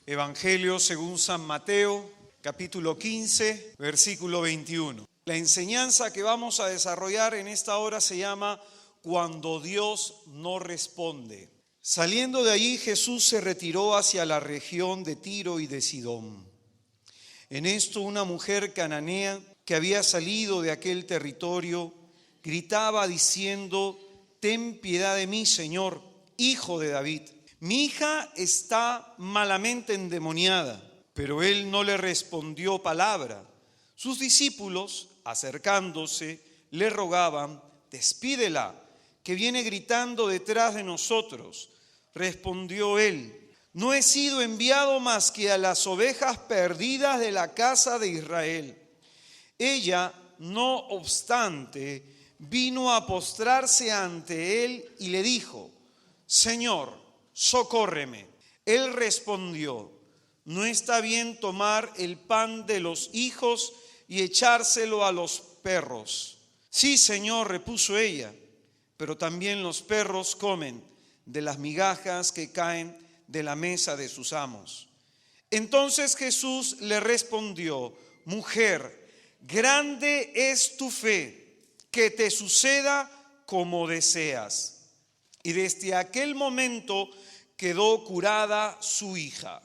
Evangelio según San Mateo, capítulo 15, versículo 21. La enseñanza que vamos a desarrollar en esta hora se llama Cuando Dios no responde. Saliendo de allí, Jesús se retiró hacia la región de Tiro y de Sidón. En esto, una mujer cananea que había salido de aquel territorio gritaba diciendo: «Ten piedad de mí, Señor, hijo de David. Mi hija está malamente endemoniada». Pero él no le respondió palabra. Sus discípulos, acercándose, le rogaban: «Despídela, que viene gritando detrás de nosotros». Respondió él: «No he sido enviado más que a las ovejas perdidas de la casa de Israel». Ella, no obstante, vino a postrarse ante él y le dijo: «Señor, socórreme». Él respondió: «No está bien tomar el pan de los hijos y echárselo a los perros». «Sí, Señor», repuso ella, «pero también los perros comen de las migajas que caen de la mesa de sus amos». Entonces Jesús le respondió: «Mujer, grande es tu fe, que te suceda como deseas». Y desde aquel momento quedó curada su hija.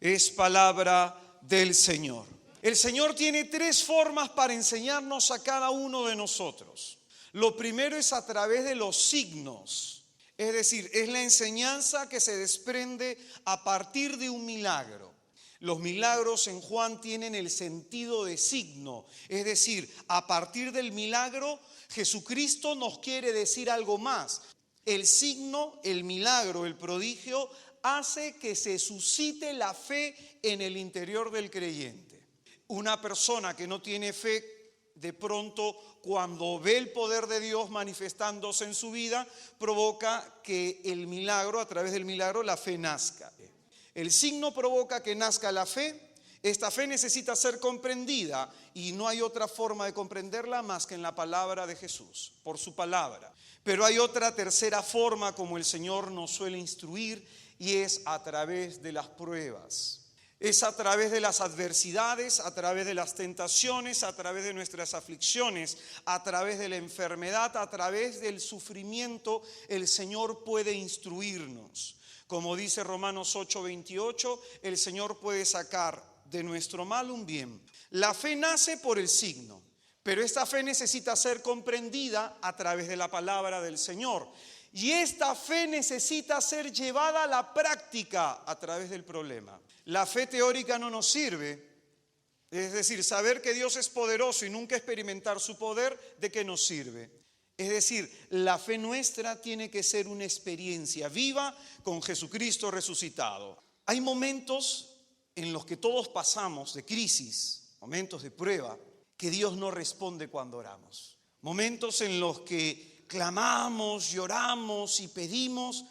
Es palabra del Señor. El Señor tiene tres formas para enseñarnos a cada uno de nosotros. Lo primero es a través de los signos, es decir, es la enseñanza que se desprende a partir de un milagro. Los milagros en Juan tienen el sentido de signo, es decir, a partir del milagro Jesucristo nos quiere decir algo más. El signo, el milagro, el prodigio hace que se suscite la fe en el interior del creyente. Una persona que no tiene fe, de pronto cuando ve el poder de Dios manifestándose en su vida, provoca que el milagro, a través del milagro, la fe nazca. El signo provoca que nazca la fe. Esta fe necesita ser comprendida y no hay otra forma de comprenderla más que en la palabra de Jesús, por su palabra. Pero hay otra tercera forma como el Señor nos suele instruir y es a través de las pruebas. Es a través de las adversidades, a través de las tentaciones, a través de nuestras aflicciones, a través de la enfermedad, a través del sufrimiento, el Señor puede instruirnos. Como dice Romanos 8:28, el Señor puede sacar de nuestro mal un bien. La fe nace por el signo, pero esta fe necesita ser comprendida a través de la palabra del Señor. Y esta fe necesita ser llevada a la práctica a través del problema. La fe teórica no nos sirve, es decir, saber que Dios es poderoso y nunca experimentar su poder, ¿de qué nos sirve? Es decir, la fe nuestra tiene que ser una experiencia viva con Jesucristo resucitado. Hay momentos en los que todos pasamos de crisis, momentos de prueba, que Dios no responde cuando oramos. Momentos en los que clamamos, lloramos y pedimos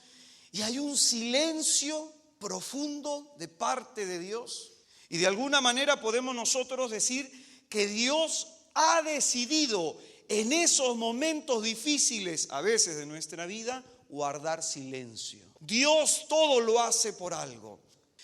y hay un silencio profundo de parte de Dios. Y de alguna manera podemos nosotros decir que Dios ha decidido en esos momentos difíciles, a veces de nuestra vida, guardar silencio. Dios todo lo hace por algo.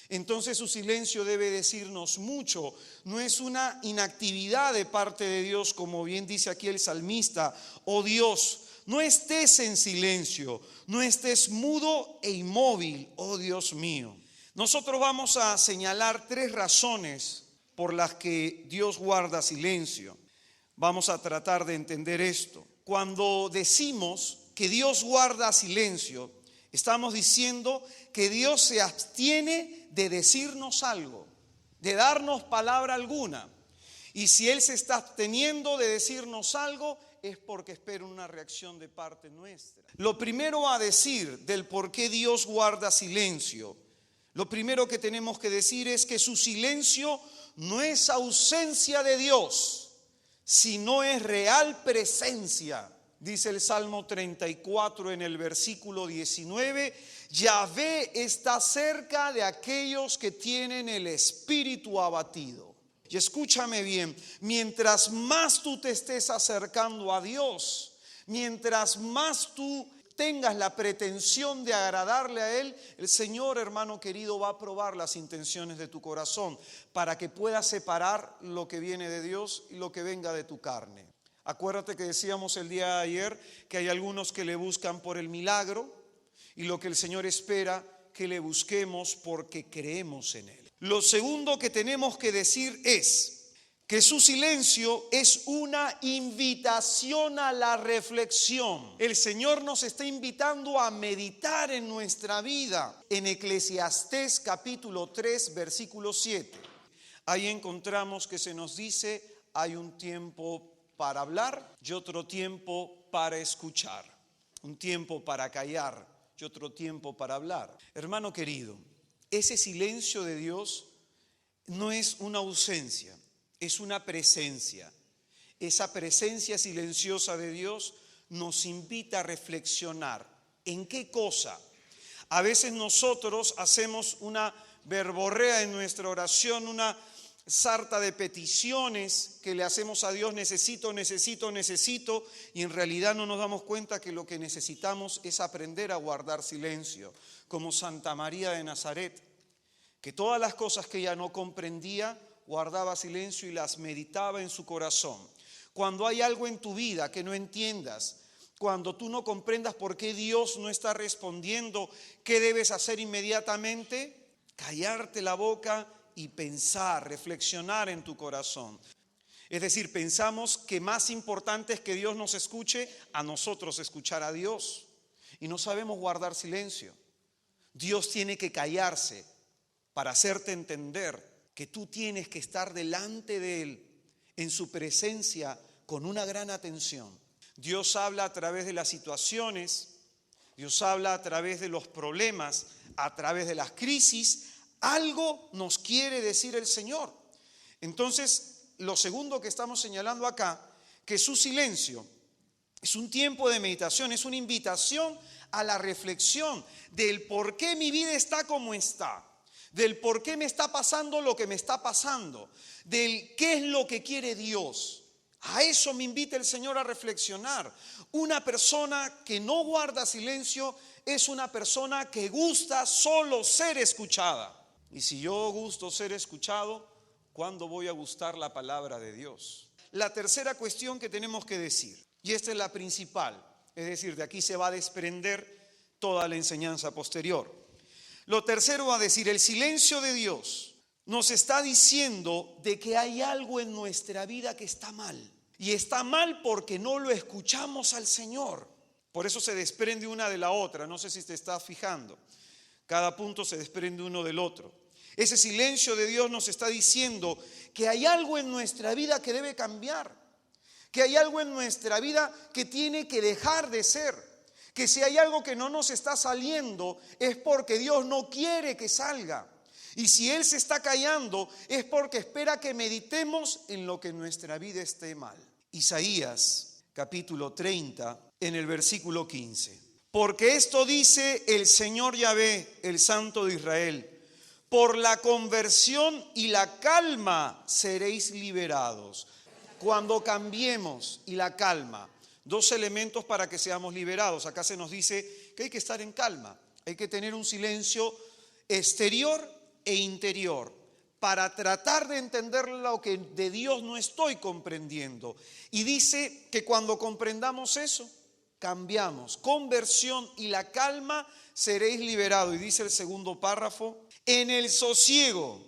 Entonces su silencio debe decirnos mucho. No es una inactividad de parte de Dios, como bien dice aquí el salmista: «Oh Dios, no estés en silencio, no estés mudo e inmóvil, oh Dios mío». Nosotros vamos a señalar tres razones por las que Dios guarda silencio. Vamos a tratar de entender esto. Cuando decimos que Dios guarda silencio, estamos diciendo que Dios se abstiene de decirnos algo, de darnos palabra alguna. Y si Él se está absteniendo de decirnos algo, es porque espera una reacción de parte nuestra. Lo primero a decir del por qué Dios guarda silencio, lo primero que tenemos que decir es que su silencio no es ausencia de Dios, sino es real presencia. Dice el Salmo 34 en el versículo 19: «Yahvé está cerca de aquellos que tienen el espíritu abatido». Y escúchame bien, mientras más tú te estés acercando a Dios, mientras más tú tengas la pretensión de agradarle a Él, el Señor, hermano querido, va a probar las intenciones de tu corazón para que puedas separar lo que viene de Dios y lo que venga de tu carne. Acuérdate que decíamos el día de ayer que hay algunos que le buscan por el milagro y lo que el Señor espera que le busquemos porque creemos en Él. Lo segundo que tenemos que decir es que su silencio es una invitación a la reflexión. El Señor nos está invitando a meditar en nuestra vida. En Eclesiastés capítulo 3, versículo 7. Ahí encontramos que se nos dice, hay un tiempo para hablar y otro tiempo para escuchar. Un tiempo para callar y otro tiempo para hablar. Hermano querido, ese silencio de Dios no es una ausencia. Es una presencia. Esa presencia silenciosa de Dios nos invita a reflexionar. ¿En qué cosa? A veces nosotros hacemos una verborrea en nuestra oración, una sarta de peticiones que le hacemos a Dios, necesito, y en realidad no nos damos cuenta que lo que necesitamos es aprender a guardar silencio, como Santa María de Nazaret, que todas las cosas que ella no comprendía, guardaba silencio y las meditaba en su corazón. Cuando hay algo en tu vida que no entiendas, cuando tú no comprendas por qué Dios no está respondiendo, ¿qué debes hacer inmediatamente? Callarte la boca y pensar, reflexionar en tu corazón. Es decir, pensamos que más importante es que Dios nos escuche a nosotros escuchar a Dios. Y no sabemos guardar silencio. Dios tiene que callarse para hacerte entender que tú tienes que estar delante de Él, en su presencia, con una gran atención. Dios habla a través de las situaciones, Dios habla a través de los problemas, a través de las crisis. Algo nos quiere decir el Señor. Entonces, lo segundo que estamos señalando acá, que su silencio es un tiempo de meditación, es una invitación a la reflexión del por qué mi vida está como está. Del por qué me está pasando lo que me está pasando, del qué es lo que quiere Dios. A eso me invita el Señor a reflexionar. Una persona que no guarda silencio es una persona que gusta solo ser escuchada. Y si yo gusto ser escuchado, ¿cuándo voy a gustar la palabra de Dios? La tercera cuestión que tenemos que decir, y esta es la principal, es decir, de aquí se va a desprender toda la enseñanza posterior. Lo tercero va a decir, el silencio de Dios nos está diciendo de que hay algo en nuestra vida que está mal. Y está mal porque no lo escuchamos al Señor. Por eso se desprende una de la otra. No sé si te estás fijando. Cada punto se desprende uno del otro. Ese silencio de Dios nos está diciendo que hay algo en nuestra vida que debe cambiar. Que hay algo en nuestra vida que tiene que dejar de ser. Que si hay algo que no nos está saliendo es porque Dios no quiere que salga. Y si Él se está callando es porque espera que meditemos en lo que en nuestra vida esté mal. Isaías capítulo 30 en el versículo 15. Porque esto dice el Señor Yahvé, el Santo de Israel: por la conversión y la calma seréis liberados. Cuando cambiemos y la calma. Dos elementos para que seamos liberados. Acá se nos dice que hay que estar en calma. Hay que tener un silencio exterior e interior para tratar de entender lo que de Dios no estoy comprendiendo. Y dice que cuando comprendamos eso, cambiamos. Conversión y la calma seréis liberados. Y dice el segundo párrafo, en el sosiego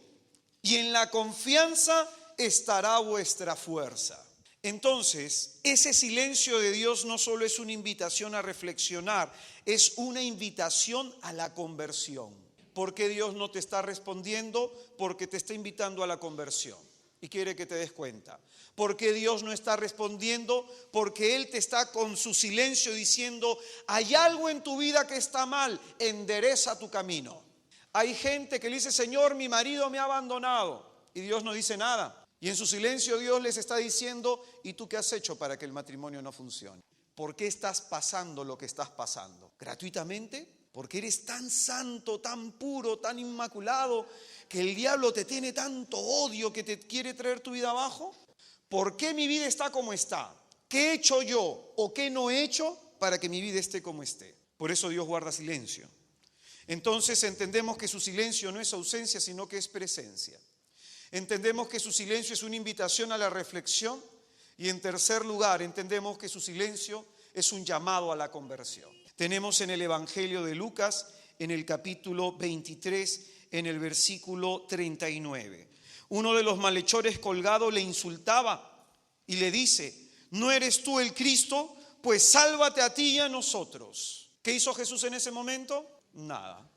y en la confianza estará vuestra fuerza. Entonces, ese silencio de Dios no solo es una invitación a reflexionar, es una invitación a la conversión. ¿Por qué Dios no te está respondiendo? Porque te está invitando a la conversión y quiere que te des cuenta. ¿Por qué Dios no está respondiendo? Porque Él te está con su silencio diciendo, hay algo en tu vida que está mal, endereza tu camino. Hay gente que le dice, Señor, mi marido me ha abandonado, y Dios no dice nada. Y en su silencio Dios les está diciendo, ¿y tú qué has hecho para que el matrimonio no funcione? ¿Por qué estás pasando lo que estás pasando? ¿Gratuitamente? Porque eres tan santo, tan puro, tan inmaculado, que el diablo te tiene tanto odio que te quiere traer tu vida abajo. ¿Por qué mi vida está como está? ¿Qué he hecho yo o qué no he hecho para que mi vida esté como esté. Por eso Dios guarda silencio. Entonces entendemos que su silencio no es ausencia, sino que es presencia. Entendemos que su silencio es una invitación a la reflexión. Y en tercer lugar, entendemos que su silencio es un llamado a la conversión. Tenemos en el Evangelio de Lucas, en el capítulo 23, en el versículo 39. Uno de los malhechores colgados le insultaba y le dice: ¿no eres tú el Cristo? Pues sálvate a ti y a nosotros. ¿Qué hizo Jesús en ese momento? Nada.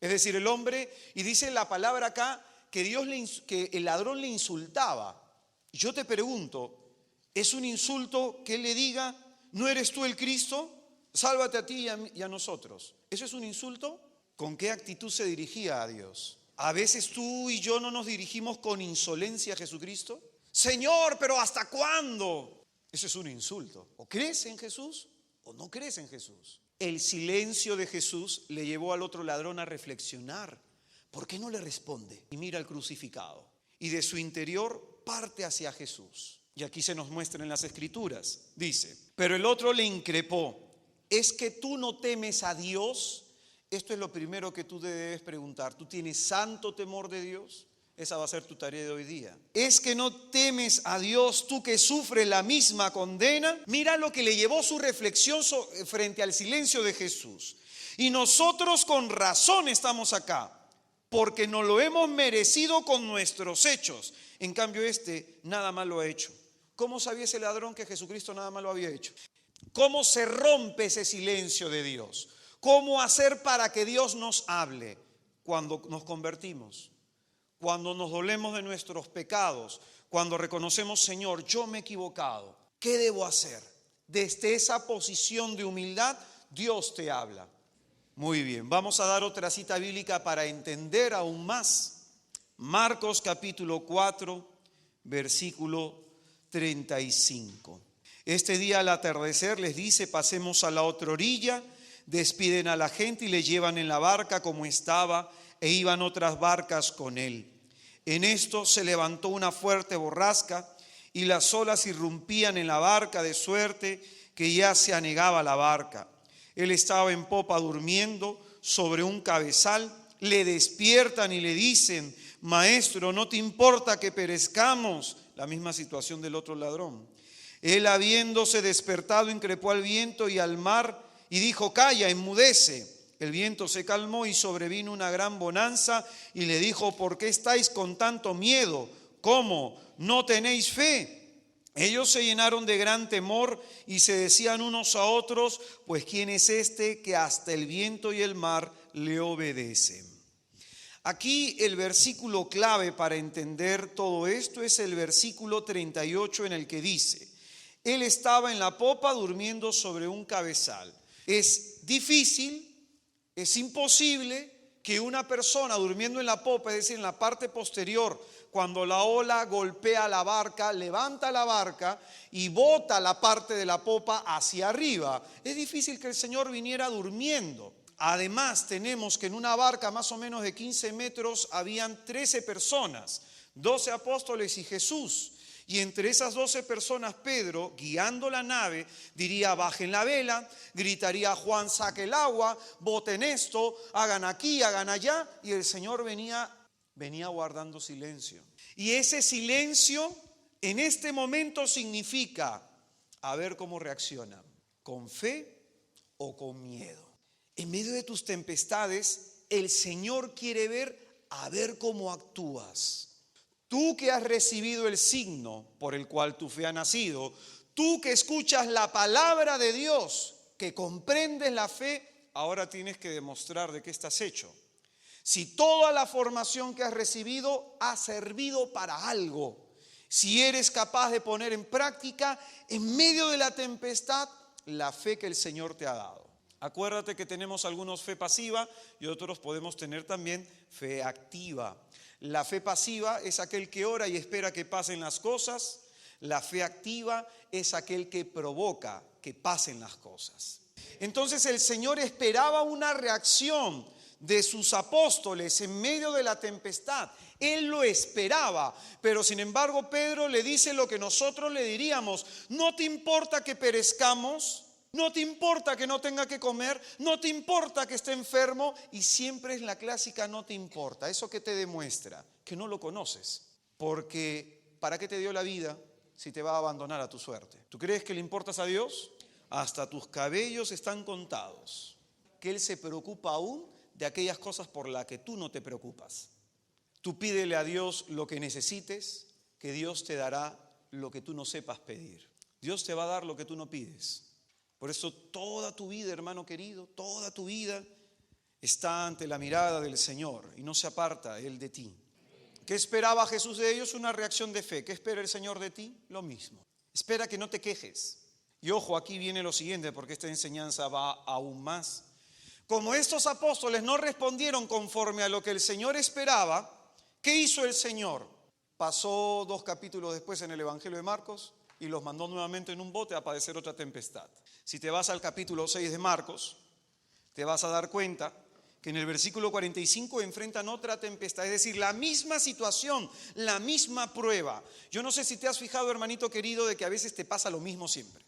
Es decir, el hombre, y dice la palabra acá, que el ladrón le insultaba. Yo te pregunto, ¿es un insulto que él le diga: ¿no eres tú el Cristo? Sálvate a ti y a nosotros. ¿Eso es un insulto? ¿Con qué actitud se dirigía a Dios? A veces tú y yo no nos dirigimos con insolencia a Jesucristo. Señor, pero ¿hasta cuándo? Eso es un insulto. O crees en Jesús o no crees en Jesús. El silencio de Jesús le llevó al otro ladrón a reflexionar. ¿Por qué no le responde? Y mira al crucificado. Y de su interior parte hacia Jesús. Y aquí se nos muestra en las Escrituras. Dice: pero el otro le increpó: ¿es que tú no temes a Dios? Esto es lo primero que tú debes preguntar. ¿Tú tienes santo temor de Dios? Esa va a ser tu tarea de hoy día. ¿Es que no temes a Dios, tú que sufres la misma condena? Mira lo que le llevó su reflexión frente al silencio de Jesús. Y nosotros con razón estamos acá, porque no lo hemos merecido con nuestros hechos. En cambio nada malo ha hecho. ¿Cómo sabía ese ladrón que Jesucristo nada malo había hecho? ¿Cómo se rompe ese silencio de Dios? ¿Cómo hacer para que Dios nos hable? Cuando nos convertimos, cuando nos dolemos de nuestros pecados, cuando reconocemos: Señor, yo me he equivocado, ¿qué debo hacer? Desde esa posición de humildad, Dios te habla. Muy bien, vamos a dar otra cita bíblica para entender aún más. Marcos capítulo 4, versículo 35. Este día al atardecer les dice: pasemos a la otra orilla. Despiden a la gente y le llevan en la barca como estaba, e iban otras barcas con él. En esto se levantó una fuerte borrasca y las olas irrumpían en la barca, de suerte que ya se anegaba la barca. Él estaba en popa durmiendo sobre un cabezal. Le despiertan y le dicen: Maestro, ¿no te importa que perezcamos? La misma situación del otro ladrón. Él, habiéndose despertado, increpó al viento y al mar y dijo: calla, enmudece. El viento se calmó y sobrevino una gran bonanza, y le dijo: ¿por qué estáis con tanto miedo? ¿Cómo? ¿No tenéis fe? Ellos se llenaron de gran temor y se decían unos a otros: pues ¿quién es este que hasta el viento y el mar le obedecen? Aquí el versículo clave para entender todo esto es el versículo 38, en el que dice: él estaba en la popa durmiendo sobre un cabezal. Es difícil, es imposible que una persona durmiendo en la popa, es decir, en la parte posterior, cuando la ola golpea la barca, levanta la barca y bota la parte de la popa hacia arriba. Es difícil que el Señor viniera durmiendo. Además, tenemos que en una barca más o menos de 15 metros habían 13 personas, 12 apóstoles y Jesús. Y entre esas 12 personas, Pedro, guiando la nave, diría: bajen la vela, gritaría: Juan, saque el agua, boten esto, hagan aquí, hagan allá. Y el Señor venía guardando silencio. Y ese silencio en este momento significa a ver cómo reaccionan, con fe o con miedo. En medio de tus tempestades, el Señor quiere ver a ver cómo actúas. Tú que has recibido el signo por el cual tu fe ha nacido, tú que escuchas la palabra de Dios, que comprendes la fe, ahora tienes que demostrar de qué estás hecho. Si toda la formación que has recibido ha servido para algo, si eres capaz de poner en práctica en medio de la tempestad la fe que el Señor te ha dado. Acuérdate que tenemos algunos fe pasiva y otros podemos tener también fe activa. La fe pasiva es aquel que ora y espera que pasen las cosas. La fe activa es aquel que provoca que pasen las cosas. Entonces el Señor esperaba una reacción de sus apóstoles en medio de la tempestad. Él lo esperaba, pero sin embargo Pedro le dice lo que nosotros le diríamos: ¿no te importa que perezcamos? No te importa que no tenga que comer, no te importa que esté enfermo, y siempre es la clásica no te importa. ¿Eso qué te demuestra? Que no lo conoces. Porque ¿para qué te dio la vida si te va a abandonar a tu suerte? ¿Tú crees que le importas a Dios? Hasta tus cabellos están contados. Que Él se preocupa aún de aquellas cosas por las que tú no te preocupas. Tú pídele a Dios lo que necesites, que Dios te dará lo que tú no sepas pedir. Dios te va a dar lo que tú no pides. Por eso toda tu vida, hermano querido, toda tu vida está ante la mirada del Señor y no se aparta Él de ti. ¿Qué esperaba Jesús de ellos? Una reacción de fe. ¿Qué espera el Señor de ti? Lo mismo. Espera que no te quejes. Y ojo, aquí viene lo siguiente, porque esta enseñanza va aún más. Como estos apóstoles no respondieron conforme a lo que el Señor esperaba, ¿qué hizo el Señor? Pasó 2 capítulos después en el Evangelio de Marcos y los mandó nuevamente en un bote a padecer otra tempestad. Si te vas al capítulo 6 de Marcos, te vas a dar cuenta que en el versículo 45 enfrentan otra tempestad, es decir, la misma situación, la misma prueba. Yo no sé si te has fijado, hermanito querido, de que a veces te pasa lo mismo siempre.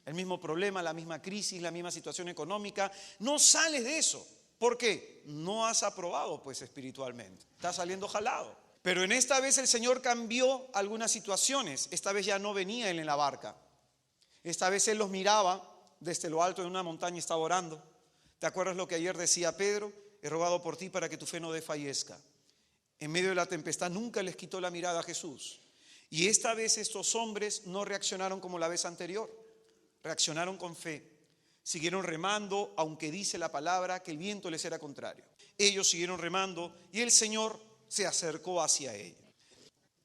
El mismo problema, la misma crisis, la misma situación económica. No sales de eso. ¿Por qué? No has aprobado, pues, espiritualmente. Estás saliendo jalado. Pero en esta vez el Señor cambió algunas situaciones. Esta vez ya no venía Él en la barca. Esta vez Él los miraba desde lo alto de una montaña y estaba orando. ¿Te acuerdas lo que ayer decía Pedro? He rogado por ti para que tu fe no desfallezca. En medio de la tempestad nunca les quitó la mirada a Jesús. Y esta vez estos hombres no reaccionaron como la vez anterior. Reaccionaron con fe. Siguieron remando, aunque dice la palabra que el viento les era contrario. Ellos siguieron remando y el Señor se acercó hacia ellos.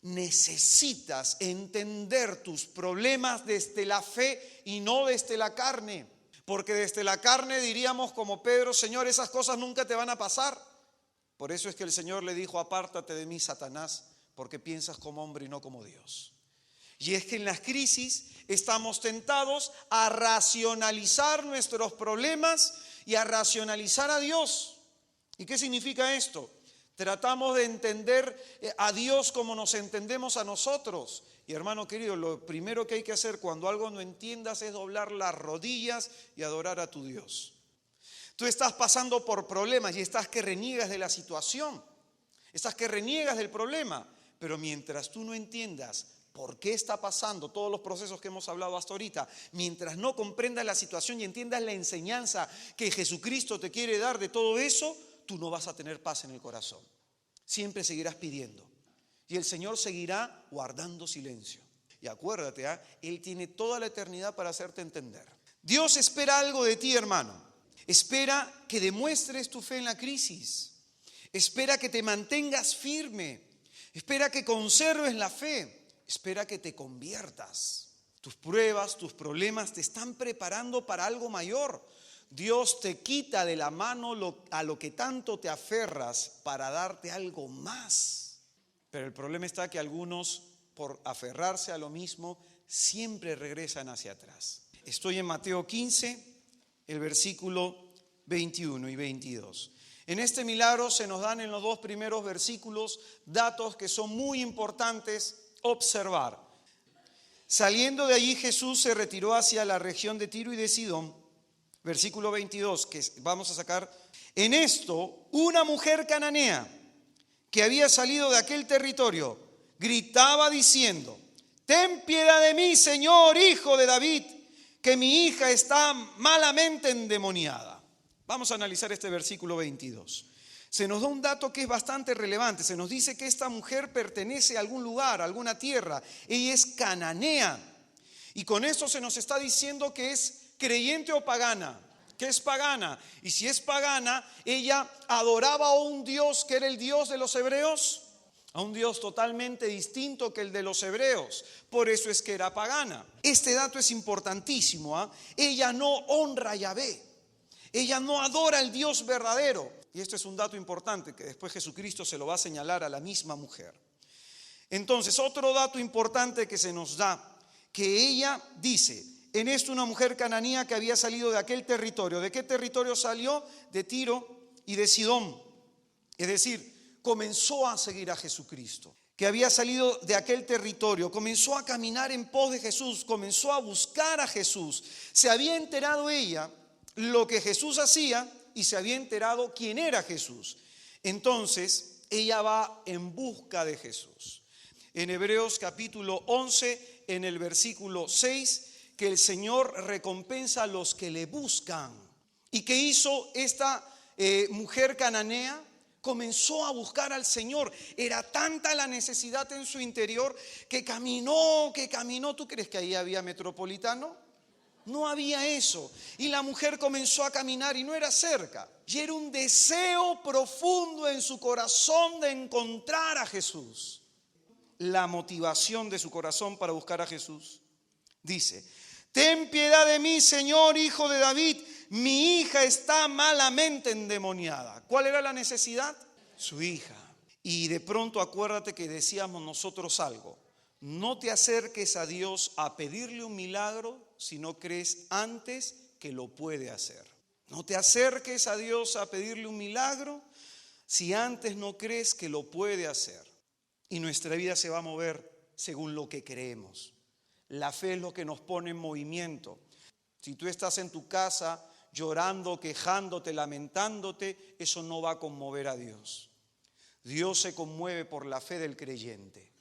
Necesitas entender tus problemas desde la fe y no desde la carne. Porque desde la carne diríamos como Pedro: Señor, esas cosas nunca te van a pasar. Por eso es que el Señor le dijo: apártate de mí, Satanás, porque piensas como hombre y no como Dios. Y es que en las crisis estamos tentados a racionalizar nuestros problemas y a racionalizar a Dios. ¿Y qué significa esto? Tratamos de entender a Dios como nos entendemos a nosotros. Y hermano querido, lo primero que hay que hacer cuando algo no entiendas es doblar las rodillas y adorar a tu Dios. Tú estás pasando por problemas y estás que reniegas de la situación. Estás que reniegas del problema. Pero mientras tú no entiendas por qué está pasando todos los procesos que hemos hablado hasta ahorita, mientras no comprendas la situación y entiendas la enseñanza que Jesucristo te quiere dar de todo eso, tú no vas a tener paz en el corazón. Siempre seguirás pidiendo. Y el Señor seguirá guardando silencio. Y acuérdate, Él tiene toda la eternidad para hacerte entender. Dios espera algo de ti, hermano. Espera que demuestres tu fe en la crisis. Espera que te mantengas firme. Espera que conserves la fe. Espera que te conviertas. Tus pruebas, tus problemas te están preparando para algo mayor. Dios te quita de la mano a lo que tanto te aferras para darte algo más. Pero el problema está que algunos, por aferrarse a lo mismo, siempre regresan hacia atrás. Estoy en Mateo 15, el versículo 21 y 22. En este milagro se nos dan en los 2 primeros versículos datos que son muy importantes observar. Saliendo de allí, Jesús se retiró hacia la región de Tiro y de Sidón. Versículo 22, que vamos a sacar. En esto, una mujer cananea que había salido de aquel territorio gritaba diciendo: ten piedad de mí, Señor, hijo de David, que mi hija está malamente endemoniada. Vamos a analizar este versículo 22. Se nos da un dato que es bastante relevante. Se nos dice que esta mujer pertenece a algún lugar, a alguna tierra. Ella es cananea. Y con esto se nos está diciendo que es creyente o pagana. Que es pagana. Y si es pagana, ella adoraba a un Dios que era el Dios de los hebreos, a un Dios totalmente distinto que el de los hebreos. Por eso es que era pagana. Este dato es importantísimo. Ella no honra a Yahvé. Ella no adora al Dios verdadero. Y esto es un dato importante que después Jesucristo se lo va a señalar a la misma mujer. Entonces, otro dato importante que se nos da, que ella dice: en esto una mujer cananea que había salido de aquel territorio. ¿De qué territorio salió? De Tiro y de Sidón. Es decir, comenzó a seguir a Jesucristo. que había salido de aquel territorio, comenzó a caminar en pos de Jesús, comenzó a buscar a Jesús. Se había enterado ella lo que Jesús hacía y se había enterado quién era Jesús. Entonces, ella va en busca de Jesús. En Hebreos capítulo 11, en el versículo 6, que el Señor recompensa a los que le buscan. ¿Y qué hizo esta mujer cananea? Comenzó a buscar al Señor. Era tanta la necesidad en su interior que caminó. ¿Tú crees que ahí había metropolitano? No había eso. Y la mujer comenzó a caminar y no era cerca. Y era un deseo profundo en su corazón de encontrar a Jesús. La motivación de su corazón para buscar a Jesús. Dice: ten piedad de mí, Señor, hijo de David. Mi hija está malamente endemoniada. ¿Cuál era la necesidad? Su hija. Y de pronto acuérdate que decíamos nosotros algo. No te acerques a Dios a pedirle un milagro si no crees antes que lo puede hacer. No te acerques a Dios a pedirle un milagro si antes no crees que lo puede hacer. Y nuestra vida se va a mover según lo que creemos. La fe es lo que nos pone en movimiento. Si tú estás en tu casa llorando, quejándote, lamentándote, eso no va a conmover a Dios. Dios se conmueve por la fe del creyente.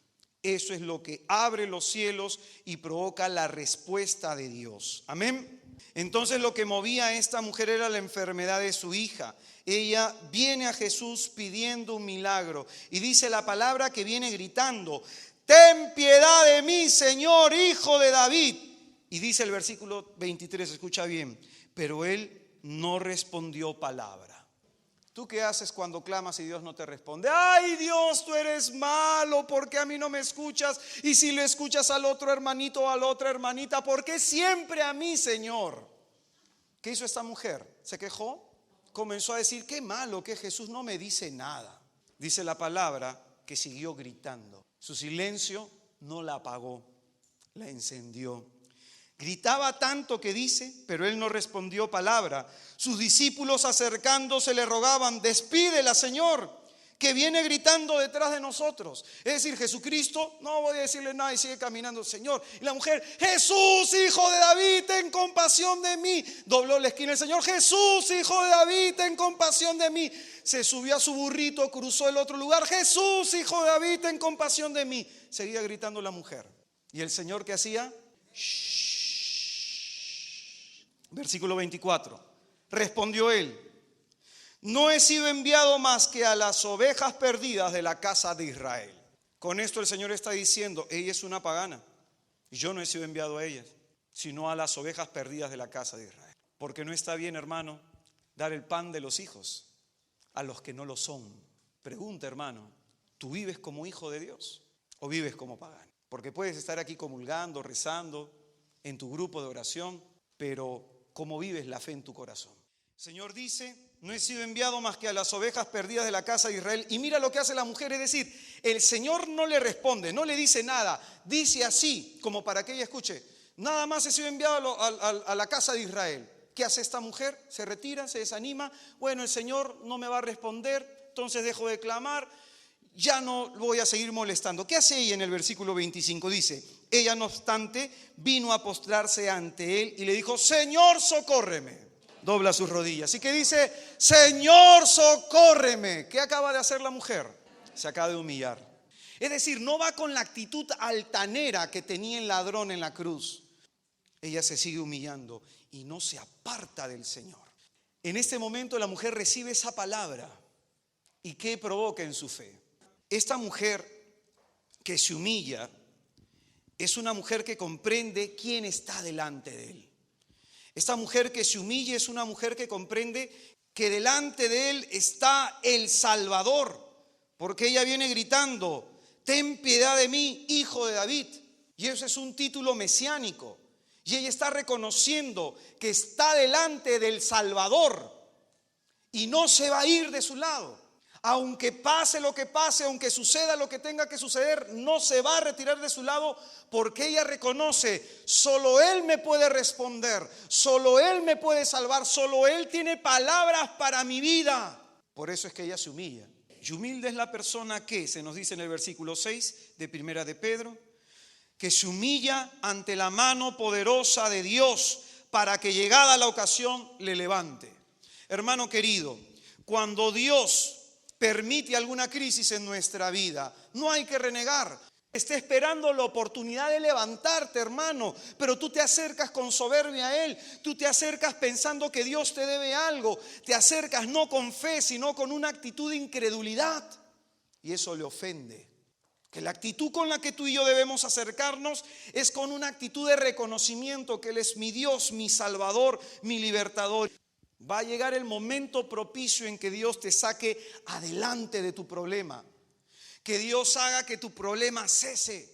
Eso es lo que abre los cielos y provoca la respuesta de Dios. Amén. Entonces lo que movía a esta mujer era la enfermedad de su hija. Ella viene a Jesús pidiendo un milagro y dice la palabra que viene gritando: ten piedad de mí, Señor, hijo de David. Y dice el versículo 23, escucha bien: pero él no respondió palabra. ¿Tú qué haces cuando clamas y Dios no te responde? ¡Ay, Dios, tú eres malo! ¿Por qué a mí no me escuchas? Y si le escuchas al otro hermanito o a la otra hermanita, ¿por qué siempre a mí, Señor? ¿Qué hizo esta mujer? ¿Se quejó? Comenzó a decir: qué malo que Jesús no me dice nada. Dice la palabra que siguió gritando. Su silencio no la apagó, la encendió. Gritaba tanto que dice, pero él no respondió palabra. Sus discípulos acercándose le rogaban: despídela, Señor, que viene gritando detrás de nosotros. Es decir, Jesucristo, no voy a decirle nada, y sigue caminando. Señor. Y la mujer: Jesús, hijo de David, ten compasión de mí. Dobló la esquina el Señor: Jesús, hijo de David, ten compasión de mí. Se subió a su burrito, cruzó el otro lugar: Jesús, hijo de David, ten compasión de mí. Seguía gritando la mujer. ¿Y el Señor qué hacía? Shh. Versículo 24. Respondió él: no he sido enviado más que a las ovejas perdidas de la casa de Israel. Con esto el Señor está diciendo: ella es una pagana y yo no he sido enviado a ellas, sino a las ovejas perdidas de la casa de Israel. Porque no está bien, hermano, dar el pan de los hijos a los que no lo son. Pregunta, hermano: ¿tú vives como hijo de Dios o vives como pagano? Porque puedes estar aquí comulgando, rezando en tu grupo de oración, pero ¿cómo vives la fe en tu corazón? El Señor dice: no he sido enviado más que a las ovejas perdidas de la casa de Israel. Y mira lo que hace la mujer, es decir, el Señor no le responde, no le dice nada, dice así como para que ella escuche: nada más he sido enviado a la casa de Israel. ¿Qué hace esta mujer? Se retira, se desanima. Bueno, el Señor no me va a responder, entonces dejo de clamar, ya no voy a seguir molestando. ¿Qué hace ella en el versículo 25? Dice: ella no obstante vino a postrarse ante él y le dijo: Señor, socórreme. Dobla sus rodillas. Así que dice: Señor, socórreme. ¿Qué acaba de hacer la mujer? Se acaba de humillar. Es decir, no va con la actitud altanera que tenía el ladrón en la cruz. Ella se sigue humillando y no se aparta del Señor. En este momento la mujer recibe esa palabra. ¿Y qué provoca en su fe? Esta mujer que se humilla es una mujer que comprende quién está delante de él. Esta mujer que se humilla es una mujer que comprende que delante de él está el Salvador, porque ella viene gritando: ten piedad de mí, hijo de David. Y eso es un título mesiánico. Y ella está reconociendo que está delante del Salvador y no se va a ir de su lado. Aunque pase lo que pase, aunque suceda lo que tenga que suceder, no se va a retirar de su lado, porque ella reconoce: solo Él me puede responder, solo Él me puede salvar, solo Él tiene palabras para mi vida. Por eso es que ella se humilla. Y humilde es la persona que, se nos dice en el versículo 6 de Primera de Pedro, que se humilla ante la mano poderosa de Dios para que llegada la ocasión le levante. Hermano querido, cuando Dios permite alguna crisis en nuestra vida, no hay que renegar. Está esperando la oportunidad de levantarte, hermano, pero tú te acercas con soberbia a Él, tú te acercas pensando que Dios te debe algo, te acercas no con fe, sino con una actitud de incredulidad, y eso le ofende. Que la actitud con la que tú y yo debemos acercarnos es con una actitud de reconocimiento que Él es mi Dios, mi Salvador, mi libertador. Va a llegar el momento propicio en que Dios te saque adelante de tu problema. Que Dios haga que tu problema cese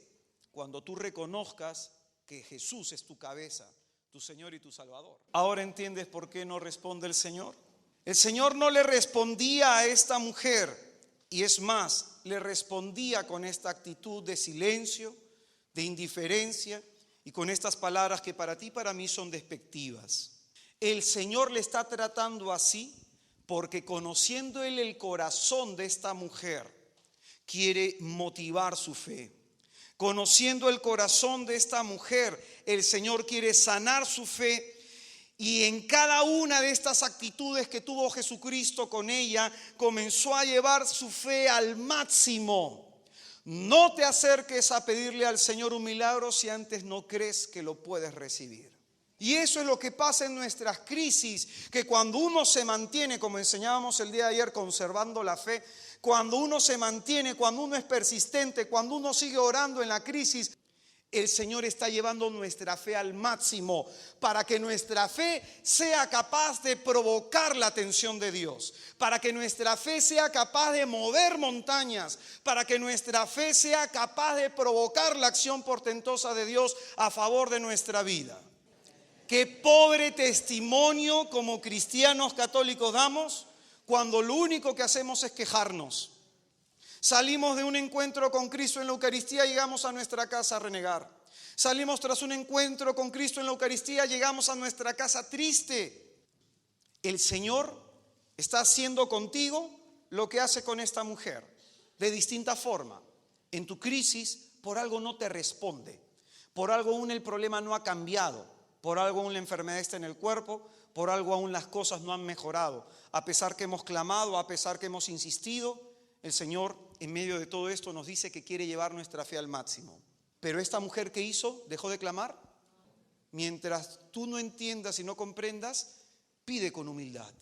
cuando tú reconozcas que Jesús es tu cabeza, tu Señor y tu Salvador. ¿Ahora entiendes por qué no responde el Señor? El Señor no le respondía a esta mujer, y es más, le respondía con esta actitud de silencio, de indiferencia y con estas palabras que para ti y para mí son despectivas. El Señor le está tratando así porque, conociendo Él el corazón de esta mujer, quiere motivar su fe. Conociendo el corazón de esta mujer, el Señor quiere sanar su fe. Y en cada una de estas actitudes que tuvo Jesucristo con ella, comenzó a llevar su fe al máximo. No te acerques a pedirle al Señor un milagro si antes no crees que lo puedes recibir. Y eso es lo que pasa en nuestras crisis, que cuando uno se mantiene, como enseñábamos el día de ayer, conservando la fe, cuando uno se mantiene, cuando uno es persistente, cuando uno sigue orando en la crisis, el Señor está llevando nuestra fe al máximo para que nuestra fe sea capaz de provocar la atención de Dios, para que nuestra fe sea capaz de mover montañas, para que nuestra fe sea capaz de provocar la acción portentosa de Dios a favor de nuestra vida. Qué pobre testimonio como cristianos católicos damos cuando lo único que hacemos es quejarnos. Salimos de un encuentro con Cristo en la Eucaristía, llegamos a nuestra casa a renegar. Salimos tras un encuentro con Cristo en la Eucaristía, llegamos a nuestra casa triste. El Señor está haciendo contigo lo que hace con esta mujer, de distinta forma. En tu crisis, por algo no te responde, por algo aún el problema no ha cambiado, por algo aún la enfermedad está en el cuerpo, por algo aún las cosas no han mejorado. A pesar que hemos clamado, a pesar que hemos insistido, el Señor en medio de todo esto nos dice que quiere llevar nuestra fe al máximo. Pero esta mujer, ¿qué hizo? ¿Dejó de clamar? Mientras tú no entiendas y no comprendas, pide con humildad,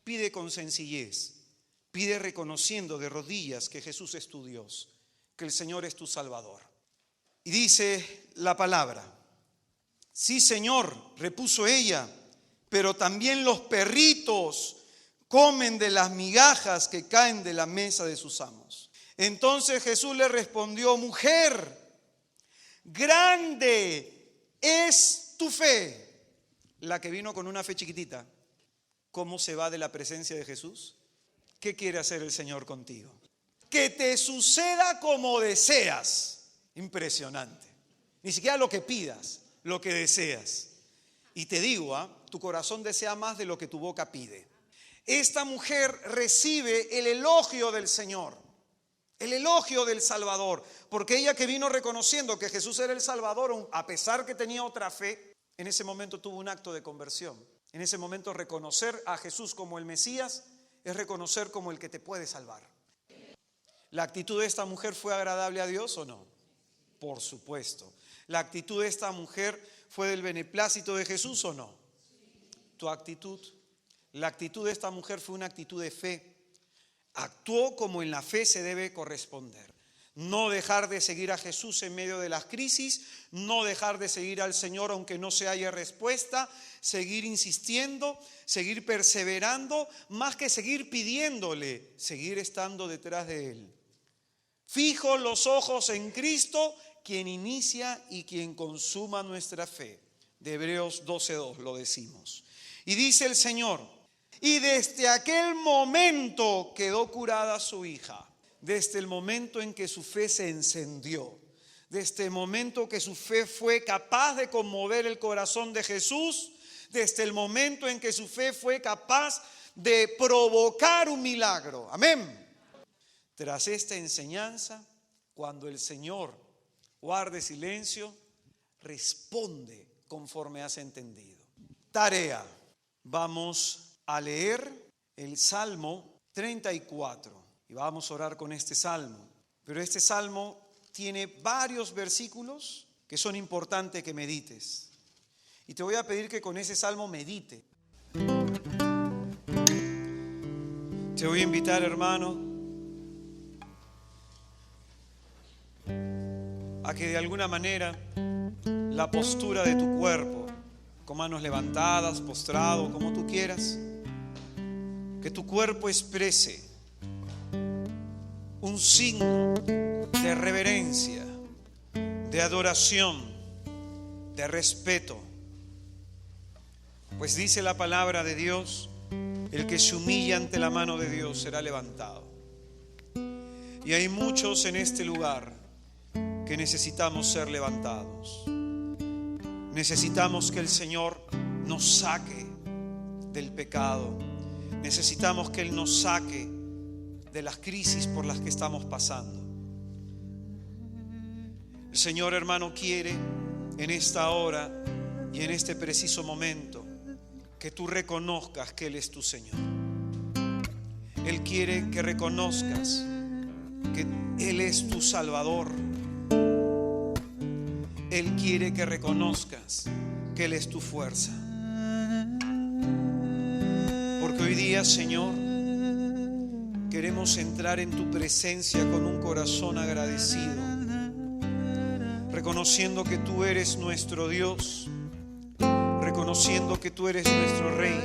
pide con sencillez, pide reconociendo de rodillas que Jesús es tu Dios, que el Señor es tu Salvador. Y dice la palabra: sí, Señor, repuso ella, pero también los perritos comen de las migajas que caen de la mesa de sus amos. Entonces Jesús le respondió: mujer, grande es tu fe. La que vino con una fe chiquitita, ¿cómo se va de la presencia de Jesús? ¿Qué quiere hacer el Señor contigo? Que te suceda como deseas. Impresionante. Ni siquiera lo que pidas, lo que deseas. Y te digo, tu corazón desea más de lo que tu boca pide. Esta mujer recibe el elogio del Señor, el elogio del Salvador, porque ella, que vino reconociendo que Jesús era el Salvador, a pesar que tenía otra fe, en ese momento tuvo un acto de conversión. En ese momento, reconocer a Jesús como el Mesías es reconocer como el que te puede salvar. ¿La actitud de esta mujer fue agradable a Dios o no? Por supuesto. ¿La actitud de esta mujer fue del beneplácito de Jesús o no? Tu actitud. La actitud de esta mujer fue una actitud de fe. Actuó como en la fe se debe corresponder. No dejar de seguir a Jesús en medio de las crisis, no dejar de seguir al Señor aunque no se haya respuesta, seguir insistiendo, seguir perseverando, más que seguir pidiéndole, seguir estando detrás de Él. Fijo los ojos en Cristo, quien inicia y quien consuma nuestra fe. De Hebreos 12:2 lo decimos. Y dice el Señor: y desde aquel momento quedó curada su hija. Desde el momento en que su fe se encendió, desde el momento que su fe fue capaz de conmover el corazón de Jesús, desde el momento en que su fe fue capaz de provocar un milagro. Amén. Tras esta enseñanza, cuando el Señor guarde silencio, responde conforme has entendido. Tarea. Vamos a leer el Salmo 34 y vamos a orar con este salmo. Pero este salmo tiene varios versículos que son importantes que medites. Y te voy a pedir que con ese salmo medite. Te voy a invitar, hermano, a que de alguna manera la postura de tu cuerpo, con manos levantadas, postrado, como tú quieras, que tu cuerpo exprese un signo de reverencia, de adoración, de respeto. Pues dice la palabra de Dios, el que se humilla ante la mano de Dios será levantado. Y hay muchos en este lugar que necesitamos ser levantados. Necesitamos que el Señor nos saque del pecado. Necesitamos que Él nos saque de las crisis por las que estamos pasando. El Señor, hermano, quiere en esta hora y en este preciso momento que tú reconozcas que Él es tu Señor. Él quiere que reconozcas que Él es tu Salvador. Él quiere que reconozcas que Él es tu fuerza. Porque hoy día, Señor, queremos entrar en tu presencia con un corazón agradecido, reconociendo que tú eres nuestro Dios, reconociendo que tú eres nuestro Rey,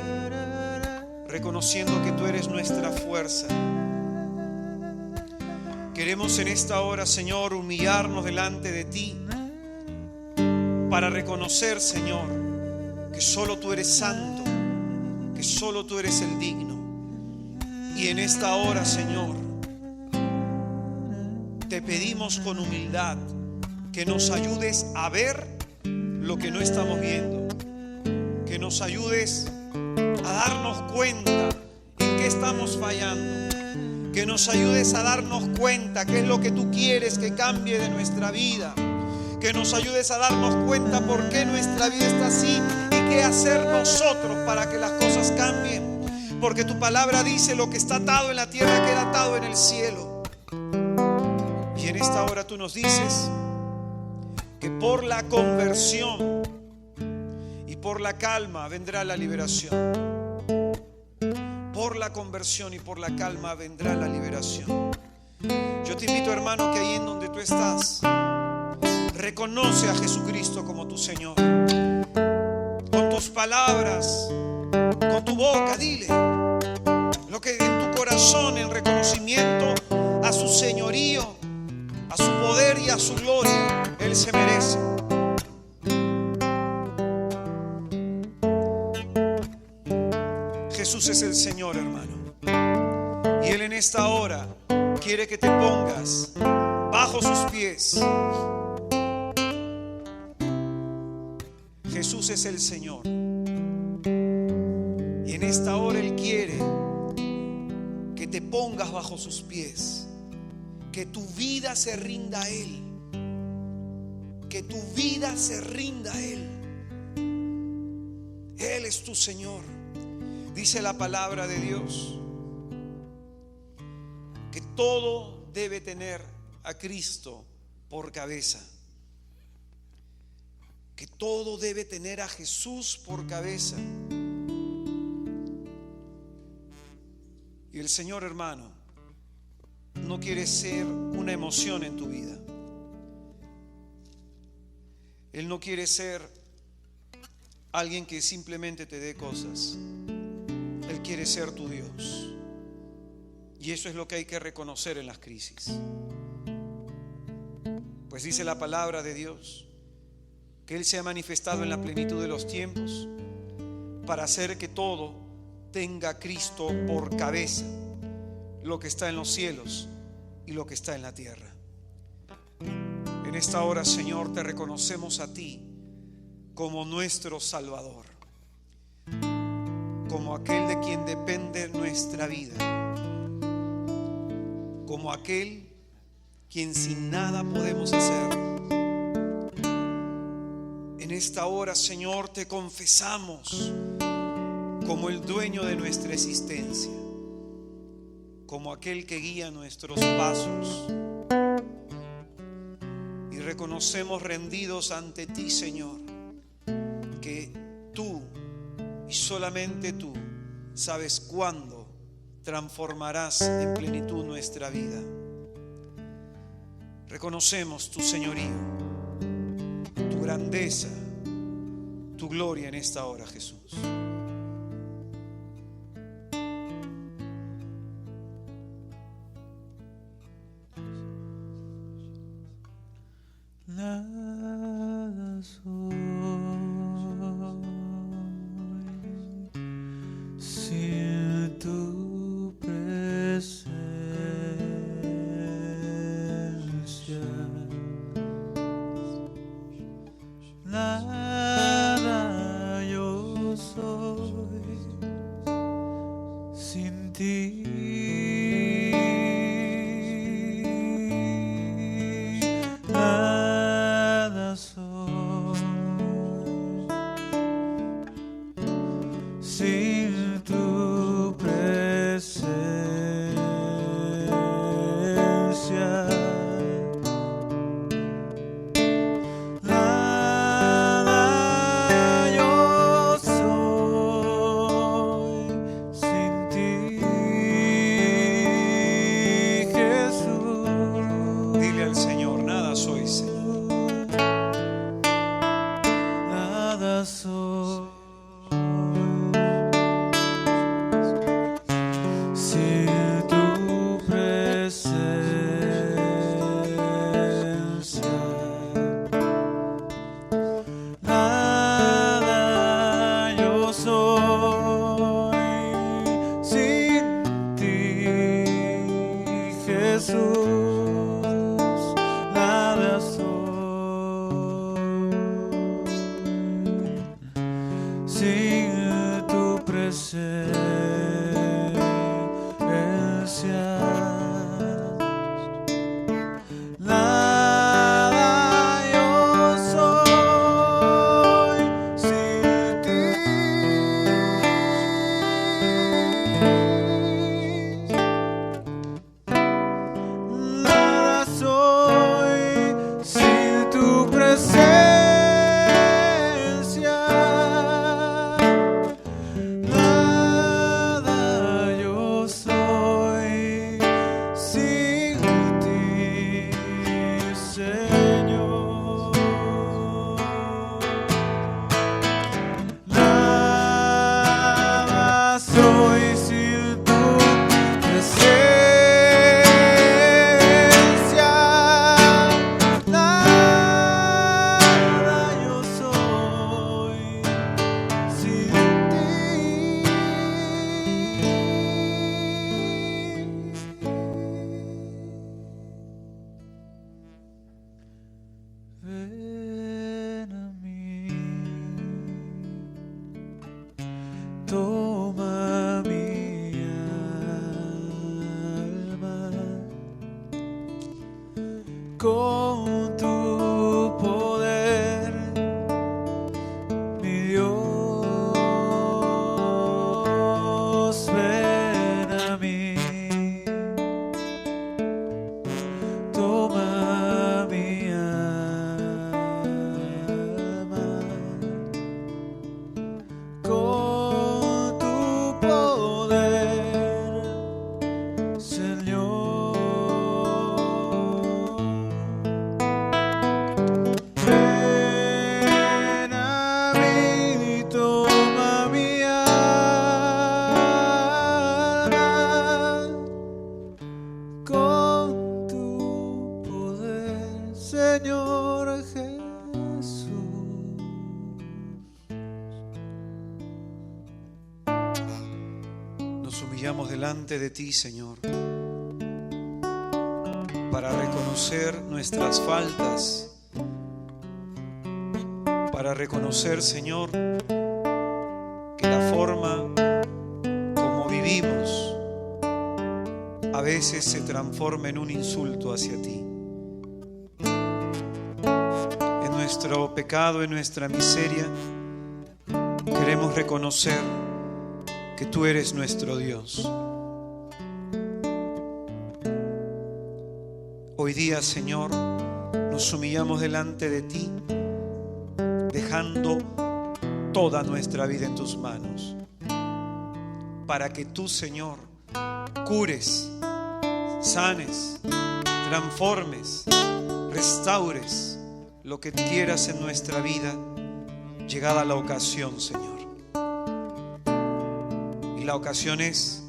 reconociendo que tú eres nuestra fuerza. Queremos en esta hora, Señor, humillarnos delante de ti para reconocer, Señor, que solo tú eres santo, que solo tú eres el digno. Y en esta hora, Señor, te pedimos con humildad que nos ayudes a ver lo que no estamos viendo, que nos ayudes a darnos cuenta en qué estamos fallando, que nos ayudes a darnos cuenta qué es lo que tú quieres que cambie de nuestra vida, que nos ayudes a darnos cuenta por qué nuestra vida está así y qué hacer nosotros para que las cosas cambien. Porque tu palabra dice: lo que está atado en la tierra queda atado en el cielo. Y en esta hora tú nos dices que por la conversión y por la calma vendrá la liberación. Por la conversión y por la calma vendrá la liberación. Yo te invito, hermano, que ahí en donde tú estás, reconoce a Jesucristo como tu Señor. Con tus palabras, con tu boca, dile lo que en tu corazón, en reconocimiento a su señorío, a su poder y a su gloria, Él se merece. Jesús es el Señor, hermano. Y Él en esta hora quiere que te pongas bajo sus pies. Jesús es el Señor. Y en esta hora Él quiere que te pongas bajo sus pies, que tu vida se rinda a Él, que tu vida se rinda a Él. Él es tu Señor. Dice la palabra de Dios que todo debe tener a Cristo por cabeza, que todo debe tener a Jesús por cabeza. Y el Señor, hermano, no quiere ser una emoción en tu vida. Él no quiere ser alguien que simplemente te dé cosas. Él quiere ser tu Dios. Y eso es lo que hay que reconocer en las crisis. Pues dice la palabra de Dios que Él se ha manifestado en la plenitud de los tiempos para hacer que todo tenga a Cristo por cabeza, lo que está en los cielos y lo que está en la tierra. En esta hora, Señor, te reconocemos a ti como nuestro Salvador, como aquel de quien depende nuestra vida, como como aquel quien sin nada podemos hacer. En esta hora, Señor, te confesamos como el dueño de nuestra existencia, como aquel que guía nuestros pasos. Y reconocemos rendidos ante ti, Señor, que tú y solamente tú sabes cuándo transformarás en plenitud nuestra vida. Reconocemos tu señorío, tu grandeza, tu gloria en esta hora, Jesús. Nada soy sin tu presencia. Nada yo soy sin ti. Nada soy sin tu presencia. Nada yo soy sin ti, Jesús. Dile al Señor, nada soy, Señor. Nada soy sin tu presencia. Nada yo soy sin ti, Jesús. Nada soy sin tu presencia. Nada yo soy sin ti. Nada soy sin tu presencia. Nada yo soy sin ti, Señor. Nada soy sin tu presencia. Nada yo soy sin ti. Ven a mí, toma mi alma con tu poder, mi Dios. Ven a mí, toma mi alma con tu poder, Señor. Ven a mí, toma mi alma con tu poder, Señor Jesús. Nos humillamos delante de ti, Señor, para reconocer nuestras faltas, para reconocer, Señor, que la forma como vivimos a veces se transforma en un insulto hacia ti. En nuestro pecado, en nuestra miseria, queremos reconocer que tú eres nuestro Dios. Hoy día, Señor, nos humillamos delante de ti, dejando toda nuestra vida en tus manos, para que tú, Señor, cures, sanes, transformes, restaures lo que quieras en nuestra vida, llegada la ocasión, Señor. Y la ocasión es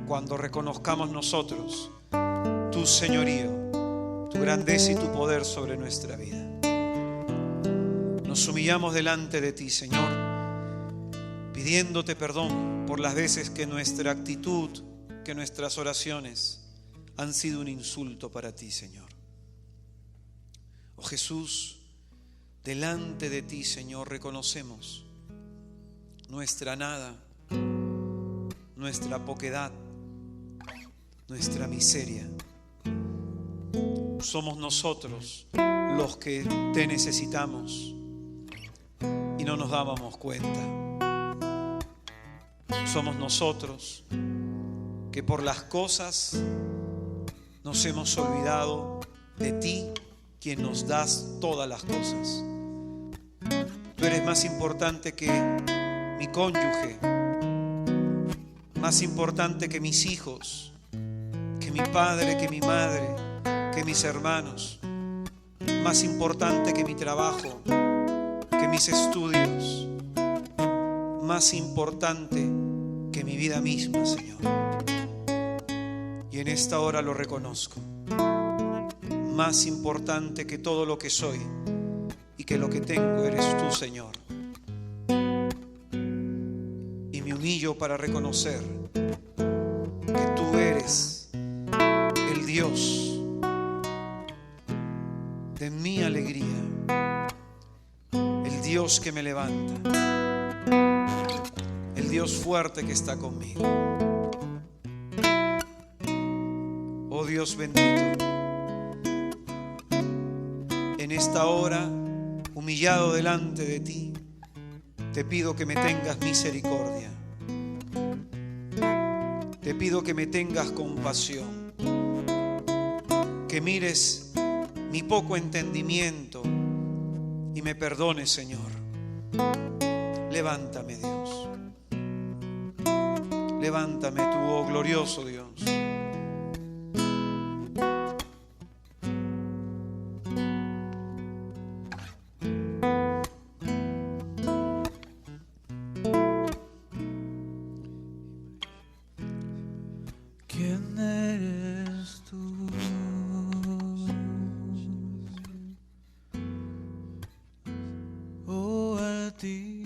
cuando reconozcamos nosotros tu señorío, tu grandeza y tu poder sobre nuestra vida. Nos humillamos delante de ti, Señor, pidiéndote perdón por las veces que nuestra actitud, que nuestras oraciones han sido un insulto para ti, Señor. Oh Jesús, delante de ti, Señor, reconocemos nuestra nada, nuestra poquedad, nuestra miseria. Somos nosotros los que te necesitamos y no nos dábamos cuenta. Somos nosotros que por las cosas nos hemos olvidado de ti, quien nos das todas las cosas. Tú eres más importante que mi cónyuge, más importante que mis hijos, que mi padre, que mi madre, que mis hermanos, más importante que mi trabajo, que mis estudios, más importante que mi vida misma, Señor. Y en esta hora lo reconozco, más importante que todo lo que soy y que lo que tengo eres tú, Señor. Y me humillo para reconocer que tú eres el Dios de mi alegría, el Dios que me levanta, el Dios fuerte que está conmigo. Oh Dios bendito, en esta hora, humillado delante de ti, te pido que me tengas misericordia. Te pido que me tengas compasión, que mires mi poco entendimiento y me perdones, Señor. Levántame, Dios. Levántame tú, oh glorioso Dios. ¿Quién eres tú? Oh, a ti